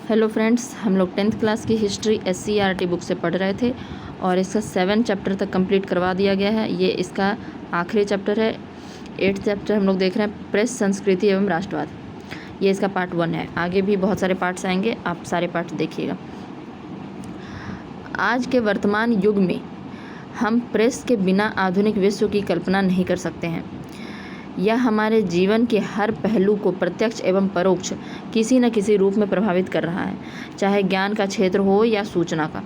Hello friends, हम लोग 10th class की हिस्ट्री SCERT बुक से पढ़ रहे थे और इसका 7 चैप्टर तक कंप्लीट करवा दिया गया है। ये इसका आखिरी चैप्टर है। 8th चैप्टर हम लोग देख रहे हैं, प्रेस, संस्कृति एवं राष्ट्रवाद। ये इसका पार्ट 1 है। आगे भी बहुत सारे पार्ट्स आएंगे, आप सारे पार्ट्स देखिएगा। आज के वर्तमान युग में हम प्रेस के बिना आधुनिक विश्व की कल्पना नहीं कर सकते हैं। यह हमारे जीवन के हर पहलू को प्रत्यक्ष एवं परोक्ष किसी न किसी रूप में प्रभावित कर रहा है, चाहे ज्ञान का क्षेत्र हो या सूचना का,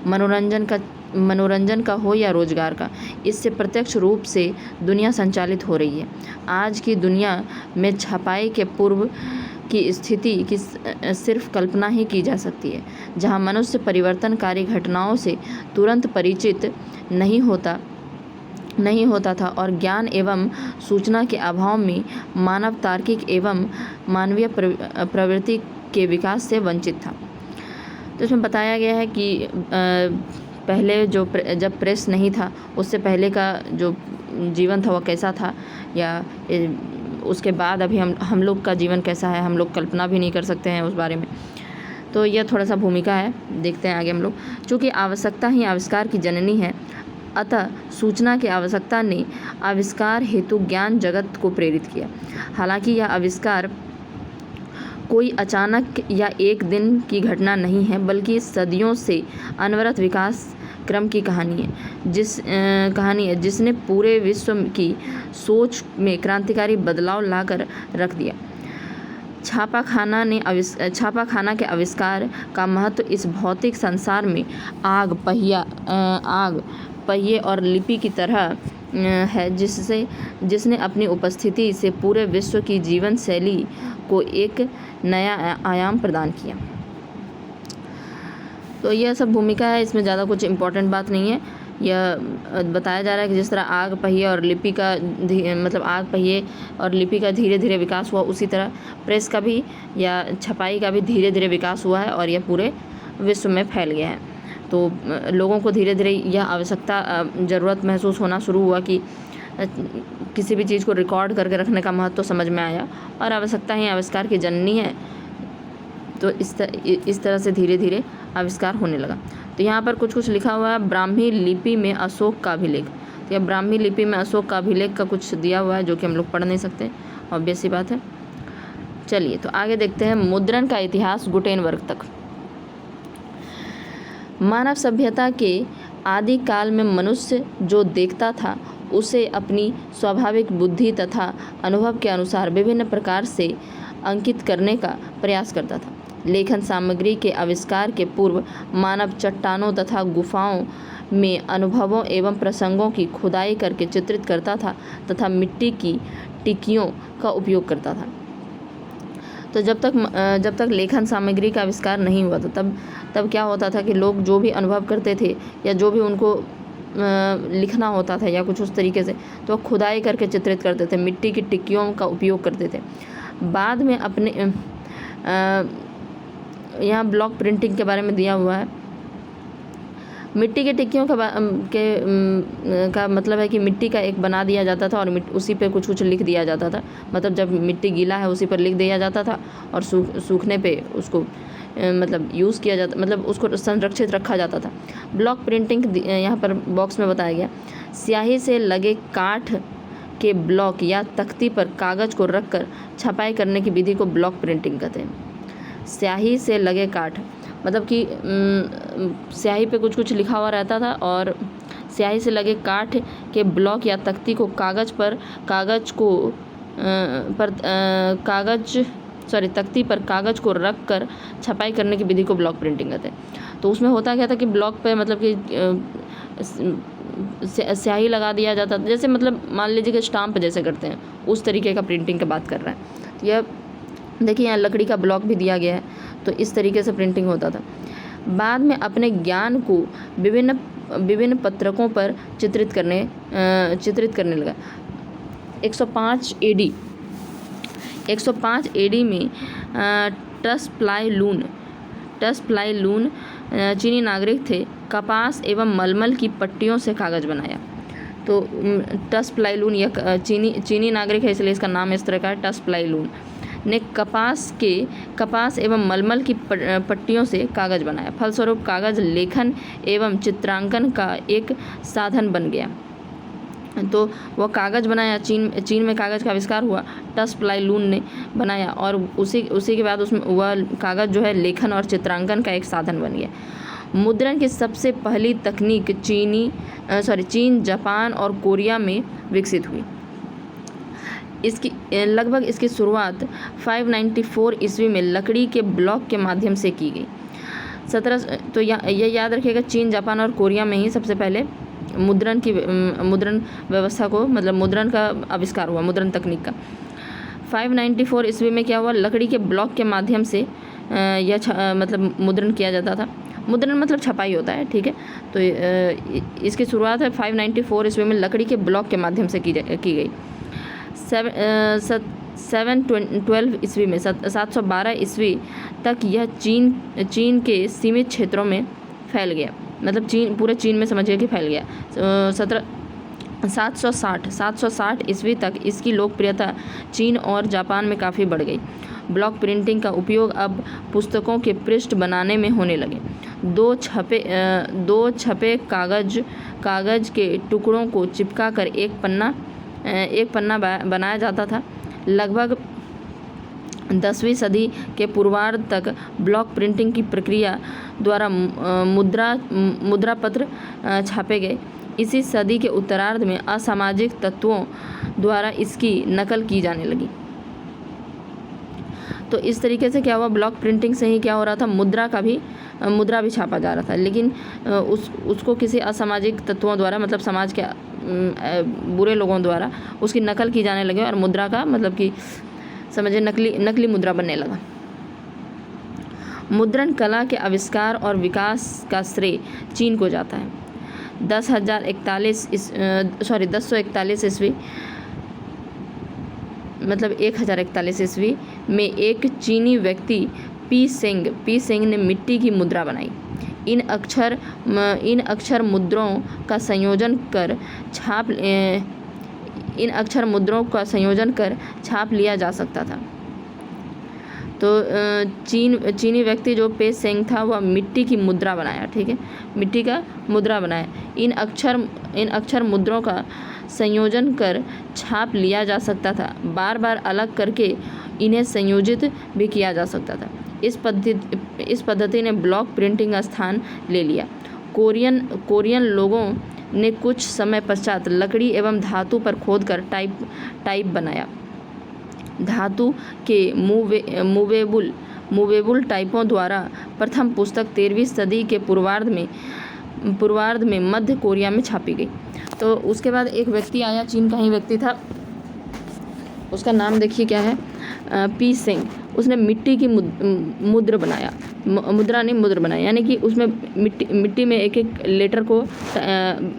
मनोरंजन का हो या रोजगार का। इससे प्रत्यक्ष रूप से दुनिया संचालित हो रही है। आज की दुनिया में छपाई के पूर्व की स्थिति की सिर्फ कल्पना ही की जा सकती है, जहां मनुष्य परिवर्तनकारी घटनाओं से तुरंत परिचित नहीं होता था और ज्ञान एवं सूचना के अभाव में मानव तार्किक एवं मानवीय प्रवृत्ति के विकास से वंचित था। तो इसमें बताया गया है कि पहले जब प्रेस नहीं था, उससे पहले का जो जीवन था वह कैसा था, या उसके बाद अभी हम लोग का जीवन कैसा है, हम लोग कल्पना भी नहीं कर सकते हैं उस बारे में। तो यह थोड़ा सा भूमिका है, देखते हैं आगे हम लोग। चूँकि आवश्यकता ही आविष्कार की जननी है, अतः सूचना की आवश्यकता ने आविष्कार हेतु ज्ञान जगत को प्रेरित किया। हालांकि यह आविष्कार कोई अचानक या एक दिन की घटना नहीं है, बल्कि सदियों से अनवरत विकास क्रम की कहानी है जिसने पूरे विश्व की सोच में क्रांतिकारी बदलाव लाकर रख दिया। छापाखाना के आविष्कार का महत्व इस भौतिक संसार में आग, पहिए और लिपि की तरह है, जिसने अपनी उपस्थिति से पूरे विश्व की जीवन शैली को एक नया आयाम प्रदान किया। तो यह सब भूमिका है, इसमें ज़्यादा कुछ इम्पोर्टेंट बात नहीं है। यह बताया जा रहा है कि जिस तरह आग, पहिए और लिपि का धीरे धीरे विकास हुआ, उसी तरह प्रेस का भी या छपाई का भी धीरे धीरे विकास हुआ है और यह पूरे विश्व में फैल गया है। तो लोगों को धीरे धीरे यह ज़रूरत महसूस होना शुरू हुआ कि किसी भी चीज़ को रिकॉर्ड करके रखने का महत्व तो समझ में आया, और आवश्यकता ही आविष्कार की जननी है। तो इस तरह से धीरे धीरे आविष्कार होने लगा। तो यहाँ पर कुछ लिखा हुआ है, ब्राह्मी लिपि में अशोक का अभिलेख। तो यह ब्राह्मी लिपि में अशोक का अभिलेख का कुछ दिया हुआ है, जो कि हम लोग पढ़ नहीं सकते, ऑब्वियस सी बात है। चलिए तो आगे देखते हैं, मुद्रण का इतिहास गुटेनबर्ग तक। मानव सभ्यता के आदि काल में मनुष्य जो देखता था, उसे अपनी स्वाभाविक बुद्धि तथा अनुभव के अनुसार विभिन्न प्रकार से अंकित करने का प्रयास करता था। लेखन सामग्री के आविष्कार के पूर्व मानव चट्टानों तथा गुफाओं में अनुभवों एवं प्रसंगों की खुदाई करके चित्रित करता था तथा मिट्टी की टिक्कियों का उपयोग करता था। तो जब तक लेखन सामग्री का आविष्कार नहीं हुआ था, तब क्या होता था कि लोग जो भी अनुभव करते थे या जो भी उनको लिखना होता था या कुछ उस तरीके से, तो खुदाई करके चित्रित करते थे, मिट्टी की टिक्कियों का उपयोग करते थे। बाद में अपने यहाँ ब्लॉक प्रिंटिंग के बारे में दिया हुआ है। मिट्टी की टिक्कियों का मतलब है कि मिट्टी का एक बना दिया जाता था और उसी पे कुछ लिख दिया जाता था। मतलब जब मिट्टी गीला है उसी पर लिख दिया जाता था और सूखने पे उसको यूज़ किया जाता, मतलब उसको संरक्षित रखा जाता था। ब्लॉक प्रिंटिंग यहाँ पर बॉक्स में बताया गया, स्याही से लगे काठ के ब्लॉक या तख्ती पर कागज़ को रखकर छपाई करने की विधि को ब्लॉक प्रिंटिंग कहते हैं। स्याही से लगे काठ मतलब कि स्याही पे कुछ लिखा हुआ रहता था और स्याही से लगे काठ के ब्लॉक या तख्ती को तख्ती पर कागज़ को रख कर छपाई करने की विधि को ब्लॉक प्रिंटिंग कहते हैं। तो उसमें होता क्या था कि ब्लॉक पे मतलब कि स्याही लगा दिया जाता था, जैसे मतलब मान लीजिए कि स्टाम्प जैसे करते हैं, उस तरीके का प्रिंटिंग की बात कर रहा है। तो यह देखिए, यहाँ लकड़ी का ब्लॉक भी दिया गया है। तो इस तरीके से प्रिंटिंग होता था। बाद में अपने ज्ञान को विभिन्न पत्रकों पर चित्रित करने लगा। 105 AD में टस-प्लाई लून चीनी नागरिक थे, कपास एवं मलमल की पट्टियों से कागज़ बनाया। तो टस-प्लाई लून यह चीनी नागरिक है, इसलिए इसका नाम इस तरह का है, टस-प्लाई लून। ने कपास एवं मलमल की पट्टियों से कागज़ बनाया। फलस्वरूप कागज़ लेखन एवं चित्रांकन का एक साधन बन गया। तो वह कागज़ बनाया, चीन में कागज़ का आविष्कार हुआ, टस प्लाई लून ने बनाया, और उसी के बाद उसमें वह कागज़ जो है लेखन और चित्रांकन का एक साधन बन गया। मुद्रण की सबसे पहली तकनीक चीन, जापान और कोरिया में विकसित हुई। इसकी शुरुआत 594 ईस्वी में लकड़ी के ब्लॉक के माध्यम से की गई। तो यह याद रखिएगा, चीन, जापान और कोरिया में ही सबसे पहले मुद्रण व्यवस्था को, मतलब मुद्रण का आविष्कार हुआ, मुद्रण तकनीक का। 594 ईस्वी में क्या हुआ, लकड़ी के ब्लॉक के माध्यम से यह मतलब मुद्रण किया जाता था। मुद्रण मतलब छपाई होता है, ठीक है। तो इसकी शुरुआत है 594 ईस्वी में लकड़ी के ब्लॉक के माध्यम से की गई। 712 ईस्वी में 712 ईस्वी तक यह चीन के सीमित क्षेत्रों में फैल गया, मतलब पूरे चीन में समझिए कि फैल गया। 760 ईस्वी तक इसकी लोकप्रियता चीन और जापान में काफ़ी बढ़ गई। ब्लॉक प्रिंटिंग का उपयोग अब पुस्तकों के पृष्ठ बनाने में होने लगे। दो छपे कागज़ के टुकड़ों को चिपका कर एक पन्ना बनाया जाता था। लगभग 10वीं सदी के पूर्वार्ध तक ब्लॉक प्रिंटिंग की प्रक्रिया द्वारा मुद्रापत्र छापे गए। इसी सदी के उत्तरार्ध में असामाजिक तत्वों द्वारा इसकी नकल की जाने लगी। तो इस तरीके से क्या हुआ, ब्लॉक प्रिंटिंग से ही क्या हो रहा था, मुद्रा भी छापा जा रहा था, लेकिन उसको किसी असामाजिक तत्वों द्वारा, मतलब समाज के बुरे लोगों द्वारा उसकी नकल की जाने लगी, और मुद्रा का मतलब कि समझिए नकली मुद्रा बनने लगा। मुद्रण कला के आविष्कार और विकास का श्रेय चीन को जाता है। 1041 ईस्वी, मतलब 1041 ईस्वी में एक चीनी व्यक्ति पी सेंग ने मिट्टी की मुद्रा बनाई। इन अक्षर मुद्राओं का संयोजन कर छाप लिया जा सकता था। तो चीनी व्यक्ति जो पे सेंग था, वह मिट्टी की मुद्रा बनाया, ठीक है, मिट्टी का मुद्रा बनाया। इन अक्षर मुद्राओं का संयोजन कर छाप लिया जा सकता था। बार बार अलग करके इन्हें संयोजित भी किया जा सकता था। इस पद्धति ने ब्लॉक प्रिंटिंग का स्थान ले लिया। कोरियन लोगों ने कुछ समय पश्चात लकड़ी एवं धातु पर खोदकर टाइप बनाया। धातु के मूवेबल टाइपों द्वारा प्रथम पुस्तक 13वीं सदी के पूर्वार्ध में मध्य कोरिया में छापी गई। तो उसके बाद एक व्यक्ति आया, चीन का ही व्यक्ति था, उसका नाम देखिए क्या है, पी सेंग। उसने मिट्टी की मुद्रा बनाया, यानी कि उसमें मिट्टी में एक लेटर को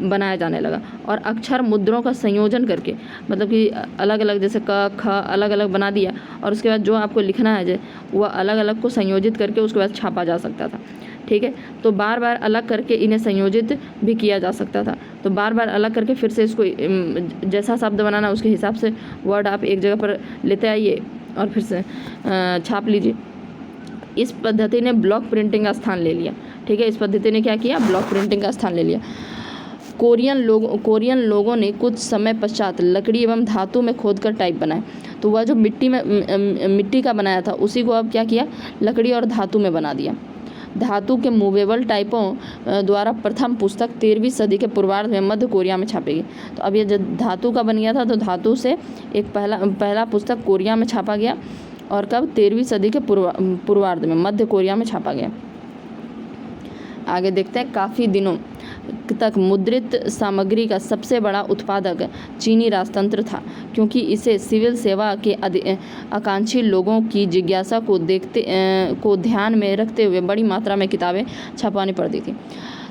बनाया जाने लगा, और अक्षर मुद्राओं का संयोजन करके, मतलब कि अलग अलग, जैसे क ख अलग अलग बना दिया, और उसके बाद जो आपको लिखना है वह अलग अलग को संयोजित करके उसके बाद छापा जा सकता था, ठीक है। तो बार बार अलग करके इन्हें संयोजित भी किया जा सकता था। तो बार बार अलग करके फिर से इसको जैसा शब्द बनाना उसके हिसाब से वर्ड आप एक जगह पर लेते आइए और फिर से छाप लीजिए। इस पद्धति ने ब्लॉक प्रिंटिंग का स्थान ले लिया, ठीक है। इस पद्धति ने क्या किया, ब्लॉक प्रिंटिंग का स्थान ले लिया। कोरियन लोगों ने कुछ समय पश्चात लकड़ी एवं धातु में खोदकर टाइप बनाए। तो वह जो मिट्टी का बनाया था, उसी को अब क्या किया, लकड़ी और धातु में बना दिया। धातु के मूवेबल टाइपों द्वारा प्रथम पुस्तक 13वीं सदी के पूर्वार्ध में मध्य कोरिया में छापी गई। तो अब ये जब धातु का बन गया था, तो धातु से एक पहला पुस्तक कोरिया में छापा गया, और कब, 13वीं सदी के पूर्वार्ध में मध्य कोरिया में छापा गया। आगे देखते हैं। काफ़ी दिनों तक मुद्रित सामग्री का सबसे बड़ा उत्पादक चीनी राजतंत्र था, क्योंकि इसे सिविल सेवा के आकांक्षी लोगों की जिज्ञासा को ध्यान में रखते हुए बड़ी मात्रा में किताबें छपवानी पड़ती थी।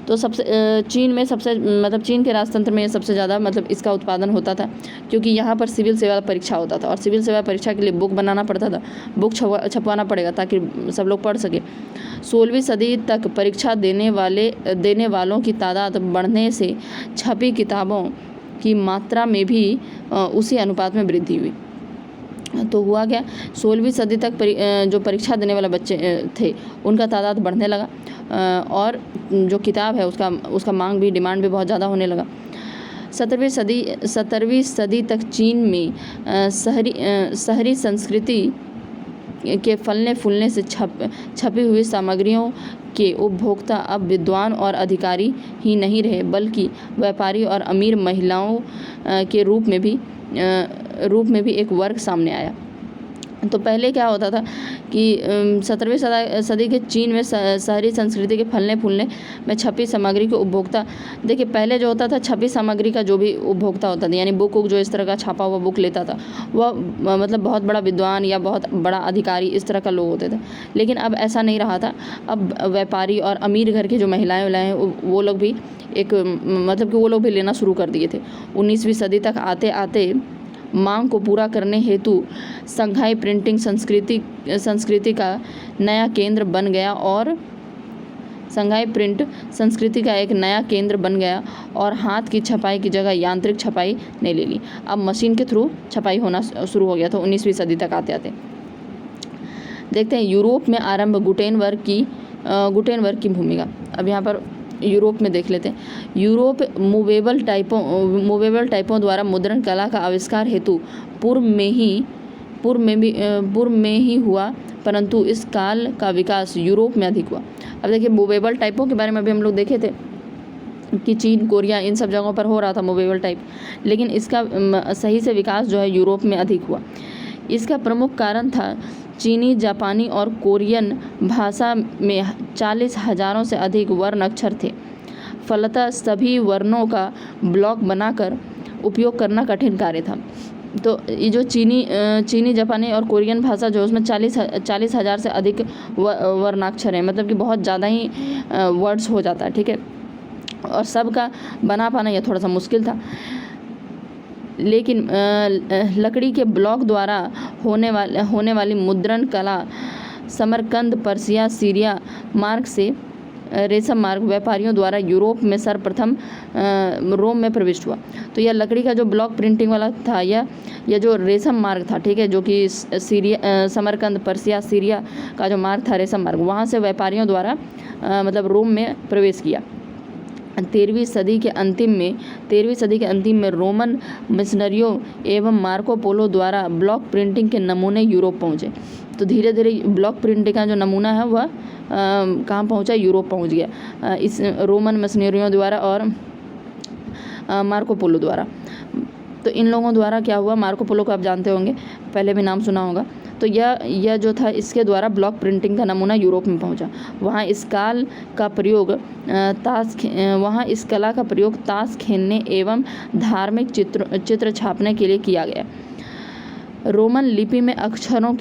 तो चीन के राजतंत्र में सबसे ज़्यादा मतलब इसका उत्पादन होता था, क्योंकि यहाँ पर सिविल सेवा परीक्षा होता था, और सिविल सेवा परीक्षा के लिए बुक बनाना पड़ता था, बुक छपवाना पड़ेगा ताकि सब लोग पढ़ सके। 16वीं सदी तक परीक्षा देने वालों की तादाद बढ़ने से छपी किताबों की मात्रा में भी उसी अनुपात में वृद्धि हुई। तो हुआ क्या, 16वीं सदी तक जो परीक्षा देने वाले बच्चे थे उनका तादाद बढ़ने लगा, और जो किताब है उसका मांग भी, डिमांड भी बहुत ज़्यादा होने लगा। 17वीं सदी तक चीन में शहरी संस्कृति के फलने फूलने से छपी हुई सामग्रियों के उपभोक्ता अब विद्वान और अधिकारी ही नहीं रहे, बल्कि व्यापारी और अमीर महिलाओं के रूप में भी एक वर्ग सामने आया। तो पहले क्या होता था कि 17वीं सदी के चीन में शहरी संस्कृति के फलने फूलने में छपी सामग्री के उपभोक्ता, देखिए पहले जो होता था छपी सामग्री का जो भी उपभोक्ता होता था, यानी बुक जो इस तरह का छपा हुआ बुक लेता था, वह मतलब बहुत बड़ा विद्वान या बहुत बड़ा अधिकारी इस तरह का लोग होते थे। लेकिन अब ऐसा नहीं रहा था। अब व्यापारी और अमीर घर की जो महिलाएँ वो लोग भी मतलब कि वो लोग भी लेना शुरू कर दिए थे। 19वीं सदी तक आते आते मांग को पूरा करने हेतु संघाई प्रिंटिंग संस्कृति का नया केंद्र बन गया, और संघाई प्रिंट संस्कृति का एक नया केंद्र बन गया और हाथ की छपाई की जगह यांत्रिक छपाई ने ले ली। अब मशीन के थ्रू छपाई होना शुरू हो गया था 19वीं सदी तक आते आते। देखते हैं यूरोप में आरंभ गुटेनबर्ग की भूमिका। अब यहाँ पर यूरोप में देख लेते हैं। यूरोप मूवेबल टाइपों द्वारा मुद्रण कला का आविष्कार हेतु पूर्व में ही हुआ, परंतु इस काल का विकास यूरोप में अधिक हुआ। अब देखिए मूवेबल टाइपों के बारे में भी हम लोग देखे थे कि चीन, कोरिया, इन सब जगहों पर हो रहा था मूवेबल टाइप, लेकिन इसका सही से विकास जो है यूरोप में अधिक हुआ। इसका प्रमुख कारण था चीनी, जापानी और कोरियन भाषा में 40,000 से अधिक वर्ण अक्षर थे। फलतः सभी वर्णों का ब्लॉक बनाकर उपयोग करना कठिन कार्य था। तो ये जो चीनी, जापानी और कोरियन भाषा जो उसमें 40,000 से अधिक वर्णाक्षर हैं, मतलब कि बहुत ज़्यादा ही वर्ड्स हो जाता है, ठीक है। और सबका बना पाना यह थोड़ा सा मुश्किल था। लेकिन लकड़ी के ब्लॉक द्वारा होने वाली मुद्रण कला समरकंद, पर्सिया, सीरिया मार्ग से रेशम मार्ग व्यापारियों द्वारा यूरोप में सर्वप्रथम रोम में प्रविष्ट हुआ। तो यह लकड़ी का जो ब्लॉक प्रिंटिंग वाला था, यह जो रेशम मार्ग था, ठीक है, जो कि समरकंद, पर्सिया, सीरिया का जो मार्ग था, रेशम मार्ग, वहाँ से व्यापारियों द्वारा मतलब रोम में प्रवेश किया। 13वीं सदी के अंतिम में रोमन मिशनरियों एवं मार्को पोलो द्वारा ब्लॉक प्रिंटिंग के नमूने यूरोप पहुँचे। तो धीरे धीरे ब्लॉक प्रिंटिंग का जो नमूना है वह कहाँ पहुँचा, यूरोप पहुँच गया, इस रोमन मिशनरियों द्वारा और मार्को पोलो द्वारा। तो इन लोगों द्वारा क्या हुआ, मार्को पोलो को आप जानते होंगे, पहले भी नाम सुना होगा। तो यह जो था, इसके द्वारा ब्लॉक प्रिंटिंग का नमूना यूरोप में पहुंचा। वहाँ इस कला का प्रयोग ताश खेलने एवं धार्मिक चित्र छापने के लिए किया गया। रोमन लिपि में अक्षरों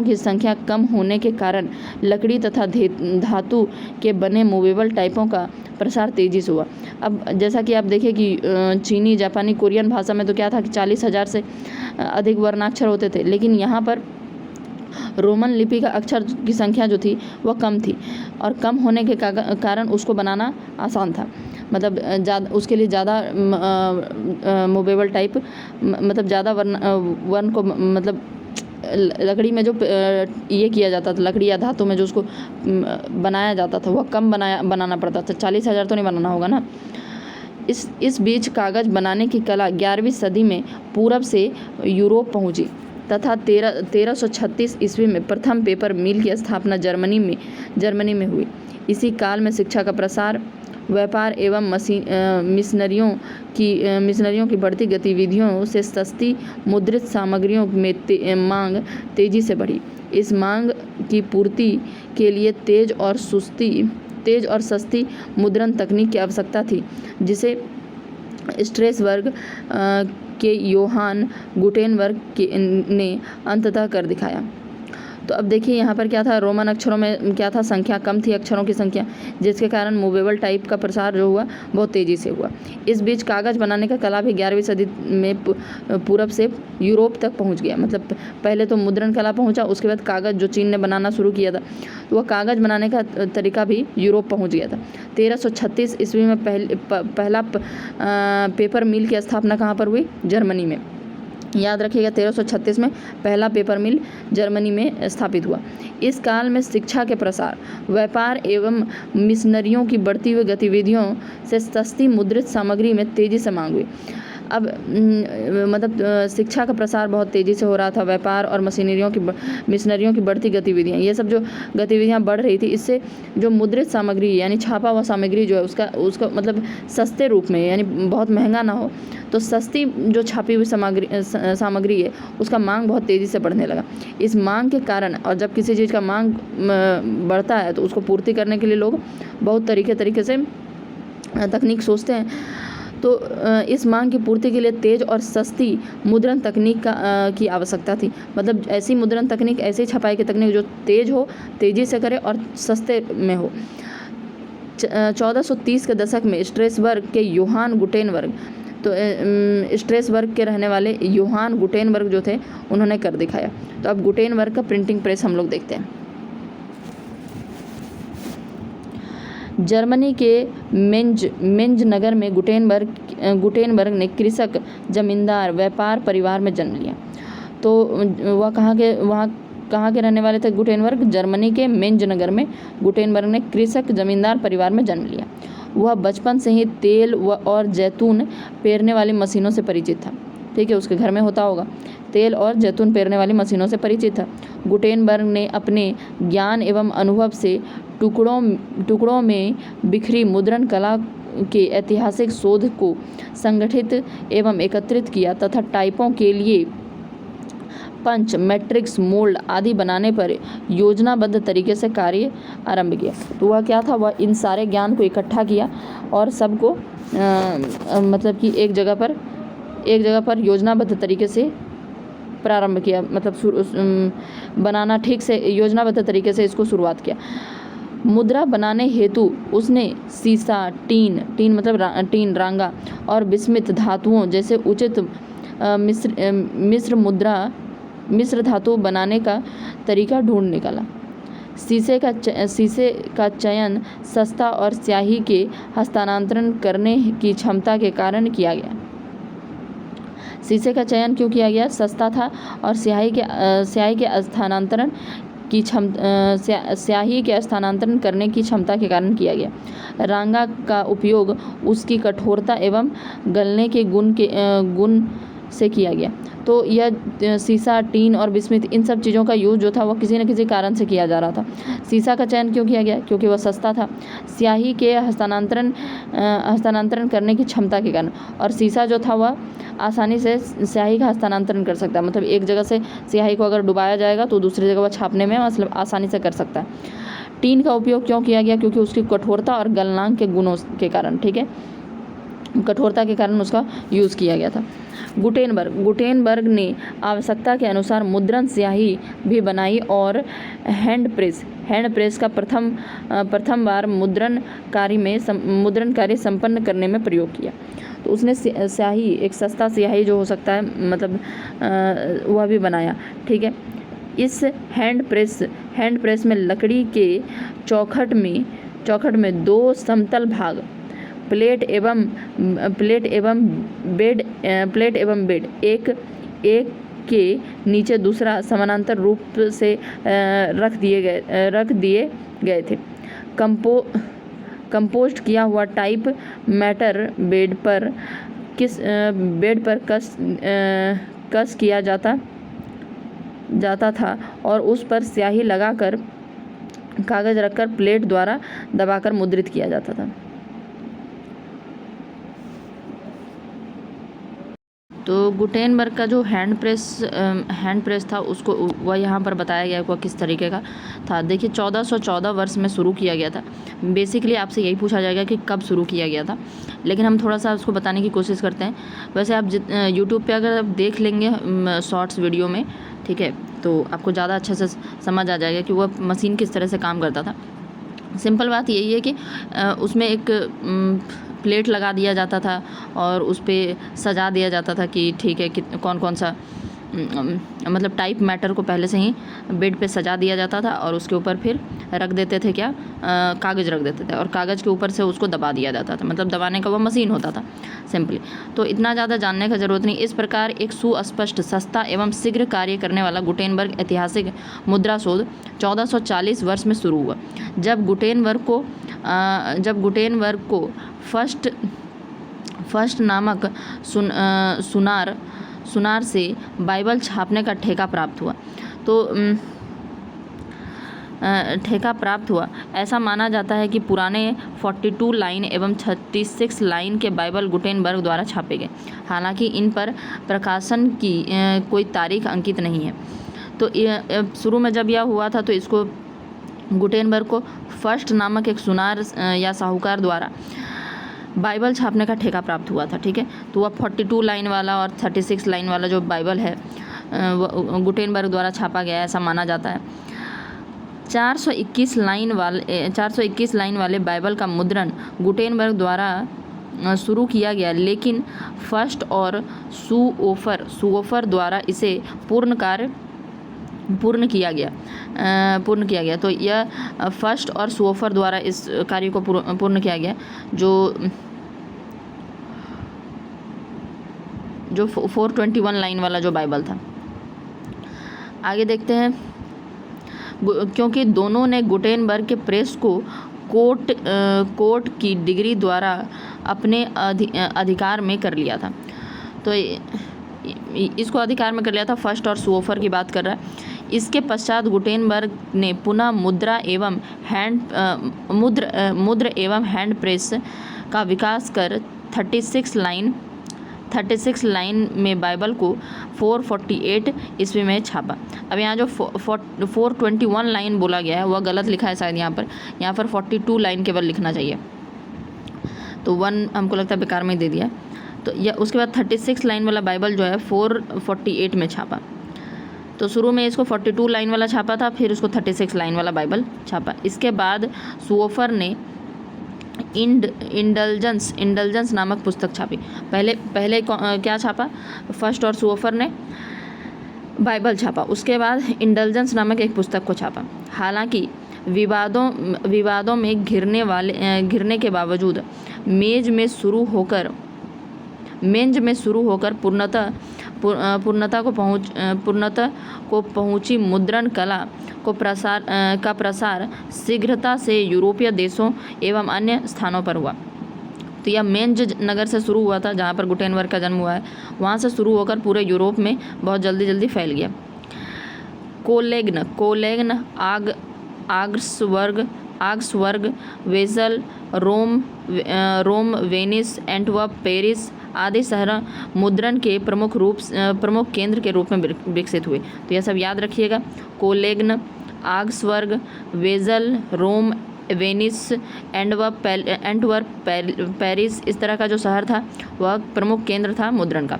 की संख्या कम होने के कारण लकड़ी तथा धातु के बने मूवेबल टाइपों का प्रसार तेजी से हुआ। अब जैसा कि आप देखें कि चीनी, जापानी, कोरियन भाषा में तो क्या था कि 40,000 से अधिक वर्णाक्षर होते थे, लेकिन यहाँ पर रोमन लिपि का अक्षर की संख्या जो थी वह कम थी, और कम होने के कारण उसको बनाना आसान था। मतलब उसके लिए ज़्यादा मूवेबल टाइप, मतलब ज़्यादा वर्ण को, मतलब लकड़ी में जो ये किया जाता था, लकड़ी या धातु में जो उसको बनाया जाता था, वह कम बनाना पड़ता था। 40,000 तो नहीं बनाना होगा ना। इस बीच कागज़ बनाने की कला 11वीं सदी में पूरब से यूरोप पहुंची तथा 1336 ईस्वी में प्रथम पेपर मिल की स्थापना जर्मनी में हुई। इसी काल में शिक्षा का प्रसार, व्यापार एवं मिशनरियों की बढ़ती गतिविधियों से सस्ती मुद्रित सामग्रियों में मांग तेजी से बढ़ी। इस मांग की पूर्ति के लिए तेज और सस्ती मुद्रण तकनीक की आवश्यकता थी, जिसे स्ट्रेसबर्ग के योहान गुटेनबर्ग ने अंततः कर दिखाया। तो अब देखिए यहाँ पर क्या था, रोमन अक्षरों में क्या था, संख्या कम थी, अक्षरों की संख्या, जिसके कारण मूवेबल टाइप का प्रसार जो हुआ बहुत तेज़ी से हुआ। इस बीच कागज़ बनाने का कला भी 11वीं सदी में पूरब से यूरोप तक पहुँच गया। मतलब पहले तो मुद्रण कला पहुँचा, उसके बाद कागज़ जो चीन ने बनाना शुरू किया था, वह कागज़ बनाने का तरीका भी यूरोप पहुँच गया था। 1336 ईस्वी में पहला पेपर मिल की स्थापना कहाँ पर हुई, जर्मनी में। याद रखिएगा 1336 में पहला पेपर मिल जर्मनी में स्थापित हुआ। इस काल में शिक्षा के प्रसार, व्यापार एवं मिशनरियों की बढ़ती हुई गतिविधियों से सस्ती मुद्रित सामग्री में तेजी से मांग हुई। अब मतलब शिक्षा का प्रसार बहुत तेज़ी से हो रहा था, व्यापार और मिशनरियों की बढ़ती गतिविधियाँ, ये सब जो गतिविधियाँ बढ़ रही थी, इससे जो मुद्रित सामग्री यानी छापा हुआ सामग्री जो है उसका मतलब सस्ते रूप में यानी बहुत महंगा ना हो, तो सस्ती जो छापी हुई सामग्री है उसका मांग बहुत तेज़ी से बढ़ने लगा। इस मांग के कारण, और जब किसी चीज़ का मांग बढ़ता है तो उसको पूर्ति करने के लिए लोग बहुत तरीके से तकनीक सोचते हैं। तो इस मांग की पूर्ति के लिए तेज़ और सस्ती मुद्रण तकनीक की आवश्यकता थी। मतलब ऐसी मुद्रण तकनीक, ऐसी छपाई की तकनीक जो तेज़ हो, तेज़ी से करे और सस्ते में हो। 1430 के दशक में स्ट्रेसबर्ग के योहान गुटेनबर्ग, तो स्ट्रेसबर्ग के रहने वाले योहान गुटेनबर्ग जो थे उन्होंने कर दिखाया। तो अब गुटेनबर्ग का प्रिंटिंग प्रेस हम लोग देखते हैं। जर्मनी के मेंज नगर में गुटेनबर्ग ने कृषक, जमींदार, व्यापार परिवार में जन्म लिया। तो वह कहाँ के रहने वाले थे गुटेनबर्ग? जर्मनी के मेंज नगर में गुटेनबर्ग ने कृषक, जमींदार परिवार में जन्म लिया। वह बचपन से ही तेल और जैतून पेरने वाली मशीनों से परिचित था। ठीक है, उसके घर में होता होगा, तेल और जैतून पेरने वाली मशीनों से परिचित था। गुटेनबर्ग ने अपने ज्ञान एवं अनुभव से टुकड़ों में बिखरी मुद्रण कला के ऐतिहासिक शोध को संगठित एवं एकत्रित किया तथा टाइपों के लिए पंच, मैट्रिक्स, मोल्ड आदि बनाने पर योजनाबद्ध तरीके से कार्य आरंभ किया। तो वह क्या था? वह इन सारे ज्ञान को इकट्ठा किया और सबको मतलब कि एक जगह पर योजनाबद्ध तरीके से प्रारंभ किया, मतलब बनाना ठीक से योजनाबद्ध तरीके से इसको शुरुआत किया। मुद्रा बनाने हेतु उसने सीसा, टीन मतलब टीन, रांगा और बिस्मित धातुओं जैसे उचित मिश्र धातु बनाने का तरीका ढूंढ निकाला। शीशे का चयन सस्ता और स्याही के हस्तांतरण करने की क्षमता के कारण किया गया। शीशे का चयन क्यों किया गया? सस्ता था और स्याही के स्थानांतरण करने की क्षमता के कारण किया गया। रांगा का उपयोग उसकी कठोरता एवं गलने के गुण से किया गया। तो यह सीसा, टीन और बिस्मित, इन सब चीज़ों का यूज़ जो था वह किसी न किसी कारण से किया जा रहा था। सीसा का चयन क्यों किया गया? क्योंकि वह सस्ता था। स्याही के हस्तांतरण करने की क्षमता के कारण, और सीसा जो था वह आसानी से स्याही का हस्तांतरण कर सकता है। मतलब एक जगह से स्याही को अगर डुबाया जाएगा तो दूसरी जगह वह छापने में मतलब आसानी से कर सकता है। टीन का उपयोग क्यों किया गया? क्योंकि उसकी कठोरता और गलनांक के गुणों के कारण, ठीक है, कठोरता के कारण उसका यूज़ किया गया था। गुटेनबर्ग ने आवश्यकता के अनुसार मुद्रण स्याही भी बनाई और हैंड प्रेस का प्रथम बार मुद्रण कार्य संपन्न करने में प्रयोग किया। तो उसने स्याही, एक सस्ता स्याही जो हो सकता है, मतलब वह भी बनाया। ठीक है, इस हैंड प्रेस में लकड़ी के चौखट में दो समतल भाग, प्लेट एवं बेड, एक के नीचे दूसरा समानांतर रूप से रख दिए गए थे। कंपोस्ट किया हुआ टाइप मैटर बेड पर कस किया जाता था और उस पर स्याही लगाकर कागज रखकर प्लेट द्वारा दबाकर मुद्रित किया जाता था। तो गुटेनबर्ग का जो हैंड प्रेस था उसको वह यहाँ पर बताया गया वह किस तरीके का था। देखिए 1414 वर्ष में शुरू किया गया था। बेसिकली आपसे यही पूछा जाएगा कि कब शुरू किया गया था, लेकिन हम थोड़ा सा उसको बताने की कोशिश करते हैं। वैसे आप यूट्यूब पे अगर आप देख लेंगे शॉर्ट्स वीडियो में, ठीक है, तो आपको ज़्यादा अच्छे से समझ आ जाएगा कि वह मशीन किस तरह से काम करता था। सिंपल बात यही है कि उसमें एक प्लेट लगा दिया जाता था और उस पर सजा दिया जाता था कि ठीक है कि कौन कौन सा मतलब टाइप मैटर को पहले से ही बेड पे सजा दिया जाता था और उसके ऊपर फिर रख देते थे क्या, कागज़ रख देते थे और कागज़ के ऊपर से उसको दबा दिया जाता था, मतलब दबाने का वो मशीन होता था सिंपली। तो इतना ज़्यादा जानने का ज़रूरत नहीं। इस प्रकार एक सुस्पष्ट, सस्ता एवं शीघ्र कार्य करने वाला गुटेनबर्ग ऐतिहासिक मुद्रा शोध 1440 वर्ष में शुरू हुआ, जब गुटेनबर्ग को फर्स्ट नामक सुनार से बाइबल छापने का ठेका प्राप्त हुआ। तो ठेका प्राप्त हुआ। ऐसा माना जाता है कि पुराने 42 लाइन एवं 36 लाइन के बाइबल गुटेनबर्ग द्वारा छापे गए। हालांकि इन पर प्रकाशन की कोई तारीख अंकित नहीं है। तो शुरू में जब यह हुआ था तो इसको गुटेनबर्ग को फर्स्ट नामक एक सुनार या साहूकार द्वारा बाइबल छापने का ठेका प्राप्त हुआ था, ठीक है। तो वह 42 लाइन वाला और 36 लाइन वाला जो बाइबल है वो गुटेनबर्ग द्वारा छापा गया है, ऐसा माना जाता है। 421 लाइन वाले बाइबल का मुद्रण गुटेनबर्ग द्वारा शुरू किया गया, लेकिन फर्स्ट और सुओफर द्वारा इसे पूर्ण किया गया। तो यह फर्स्ट और सुओफर द्वारा इस कार्य को पूर्ण किया गया, जो 421 लाइन वाला जो बाइबल था। आगे देखते हैं। क्योंकि दोनों ने गुटेनबर्ग के प्रेस को कोर्ट की डिग्री द्वारा अपने अधिकार में कर लिया था। तो इसको अधिकार में कर लिया था, फर्स्ट और सुओफर की बात कर रहा है। इसके पश्चात गुटेनबर्ग ने पुनः मुद्रा एवं हैंड प्रेस का विकास कर 36 लाइन में बाइबल को 448 ईस्वी में छापा। अब यहाँ जो 421 लाइन बोला गया है वह गलत लिखा है शायद, यहाँ पर 42 लाइन केवल लिखना चाहिए, तो 1 हमको लगता है बेकार में दे दिया। तो यह उसके बाद 36 लाइन वाला बाइबल जो है 448 में छापा। तो शुरू में इसको 42 लाइन वाला छापा था, फिर उसको 36 लाइन वाला बाइबल छापा। इसके बाद सुओफर ने इंडल्जेंस नामक पुस्तक छापी। पहले क्या छापा, फर्स्ट और सुओफर ने बाइबल छापा, उसके बाद इंडल्जेंस नामक एक पुस्तक को छापा। हालांकि विवादों में घिरने के बावजूद मेंज में शुरू होकर पूर्णता को पहुंची मुद्रण कला का प्रसार शीघ्रता से यूरोपीय देशों एवं अन्य स्थानों पर हुआ। तो यह मेंज नगर से शुरू हुआ था, जहाँ पर गुटेनबर्ग का जन्म हुआ है, वहाँ से शुरू होकर पूरे यूरोप में बहुत जल्दी फैल गया। कोलेग्न आग्सबर्ग, वेसल, रोम, वेनिस, एंटवर्प, पेरिस आदि शहर मुद्रण के प्रमुख केंद्र के रूप में विकसित हुए। तो यह सब याद रखिएगा। कोलेग्न, आग्सबर्ग, वेसल, रोम, वेनिस, एंटवर्प, पेरिस, इस तरह का जो शहर था वह प्रमुख केंद्र था मुद्रण का।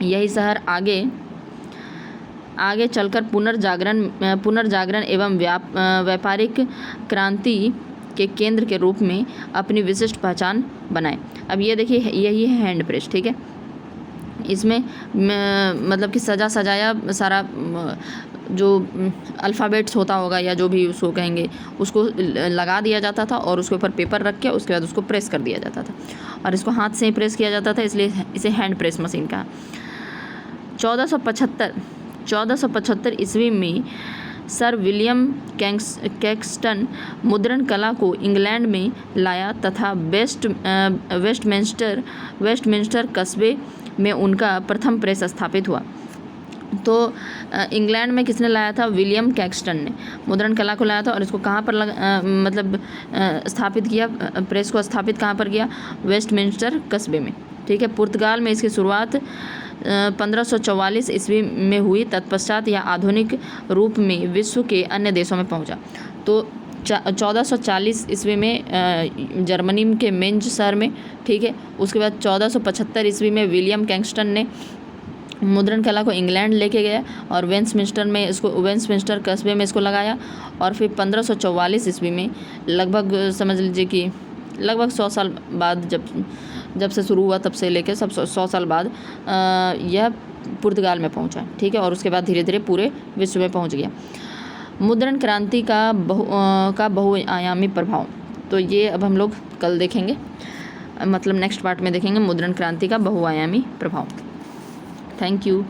यही शहर आगे चलकर पुनर्जागरण एवं व्यापारिक क्रांति के केंद्र के रूप में अपनी विशिष्ट पहचान बनाए। अब ये देखिए, यही है हैंड प्रेस, ठीक है। इसमें मतलब कि सजाया सारा जो अल्फ़ाबेट्स होता होगा या जो भी उसको कहेंगे, उसको लगा दिया जाता था और उसके ऊपर पेपर रख के उसके बाद उसको प्रेस कर दिया जाता था, और इसको हाथ से ही प्रेस किया जाता था, इसलिए इसे हैंड प्रेस मशीन कहा। 1475 ईस्वी में सर विलियम कैक्सटन मुद्रण कला को इंग्लैंड में लाया तथा वेस्टमिंस्टर कस्बे में उनका प्रथम प्रेस स्थापित हुआ। तो इंग्लैंड में किसने लाया था, विलियम कैक्सटन ने मुद्रण कला को लाया था, और इसको कहाँ पर स्थापित किया, प्रेस को स्थापित कहाँ पर किया, वेस्टमिंस्टर कस्बे में, ठीक है। पुर्तगाल में इसकी शुरुआत 1544 ईस्वी में हुई। तत्पश्चात यह आधुनिक रूप में विश्व के अन्य देशों में पहुंचा। तो 1440 ईस्वी में जर्मनी के मेंज शहर में, ठीक है। उसके बाद 1475 ईस्वी में विलियम कैक्सटन ने मुद्रण कला को इंग्लैंड लेके गया और वेस्टमिंस्टर कस्बे में इसको लगाया, और फिर 1544 ईस्वी में लगभग समझ लीजिए कि लगभग 100 साल बाद जब से शुरू हुआ तब से लेकर सब 100 साल बाद यह पुर्तगाल में पहुंचा, ठीक है, और उसके बाद धीरे धीरे पूरे विश्व में पहुंच गया। मुद्रण क्रांति का बहुआयामी प्रभाव, तो ये अब हम लोग कल देखेंगे, मतलब नेक्स्ट पार्ट में देखेंगे मुद्रण क्रांति का बहुआयामी प्रभाव। Thank you.